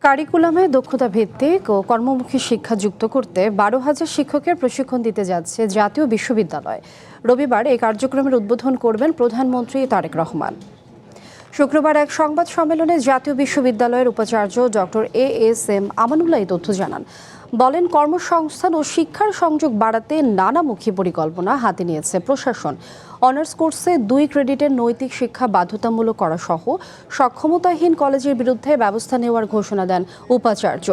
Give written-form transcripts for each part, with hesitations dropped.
কারিকুলামে দক্ষতা ভিত্তিক ও কর্মমুখী শিক্ষা যুক্ত করতে 12,000 শিক্ষকের প্রশিক্ষণ দিতে যাচ্ছে জাতীয় বিশ্ববিদ্যালয়। রবিবার এই কার্যক্রমের উদ্বোধন করবেন প্রধানমন্ত্রী তারেক রহমান। শুক্রবার এক সংবাদ সম্মেলনে জাতীয় বিশ্ববিদ্যালয়ের উপাচার্য ডক্টর এএসএম আমানুল্লাহ এই তথ্য জানান। বলেন, কর্মসংস্থান ও শিক্ষার সংযোগ বাড়াতে নানামুখী পরিকল্পনা হাতে নিয়েছে প্রশাসন। অনার্স কোর্সে 2 ক্রেডিটের নৈতিক শিক্ষা বাধ্যতামূলক করা সহ সক্ষমতাহীন কলেজের বিরুদ্ধে ব্যবস্থা নেওয়ার ঘোষণা দেন উপাচার্য।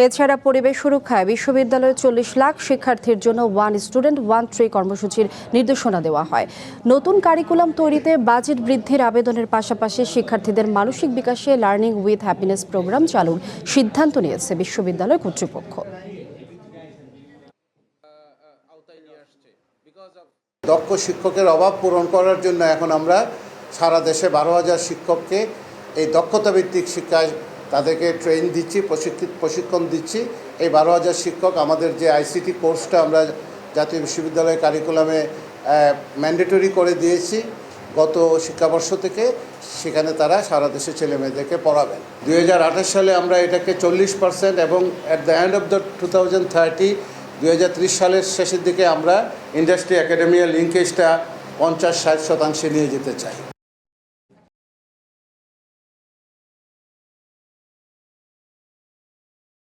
এছাড়া পরিবেশ সুরক্ষায় বিশ্ববিদ্যালয়ের 40 লাখ শিক্ষার্থীর জন্য 1 স্টুডেন্ট 1 ট্রি কর্মসূচির নির্দেশনা দেওয়া হয়। নতুন কারিকুলাম তৈরিতে বাজেট বৃদ্ধির আবেদনের পাশাপাশি শিক্ষার্থীদের মানসিক বিকাশে লার্নিং উইথ হ্যাপিনেস প্রোগ্রাম চালুর সিদ্ধান্ত নিয়েছে বিশ্ববিদ্যালয় কর্তৃপক্ষ। দক্ষ শিক্ষকের অভাব পূরণ করার জন্য এখন আমরা সারা দেশে 12,000 শিক্ষককে এই দক্ষতা ভিত্তিক শিক্ষায় তাদেরকে ট্রেন দিচ্ছি, প্রশিক্ষণ দিচ্ছি। এই 12,000 শিক্ষক আমাদের যে আইসিটি কোর্সটা আমরা জাতীয় বিশ্ববিদ্যালয়ের কারিকুলামে ম্যান্ডেটরি করে দিয়েছি গত শিক্ষাবর্ষ থেকে, সেখানে তারা সারা দেশে ছেলেমেয়েদেরকে পড়াবেন। 2028 সালে আমরা এটাকে 40% এবং at the end of the 2030 সালের শেষের দিকে আমরা ইন্ডাস্ট্রি একাডেমিয়া লিঙ্কেজটা 50-60% নিয়ে যেতে চাই।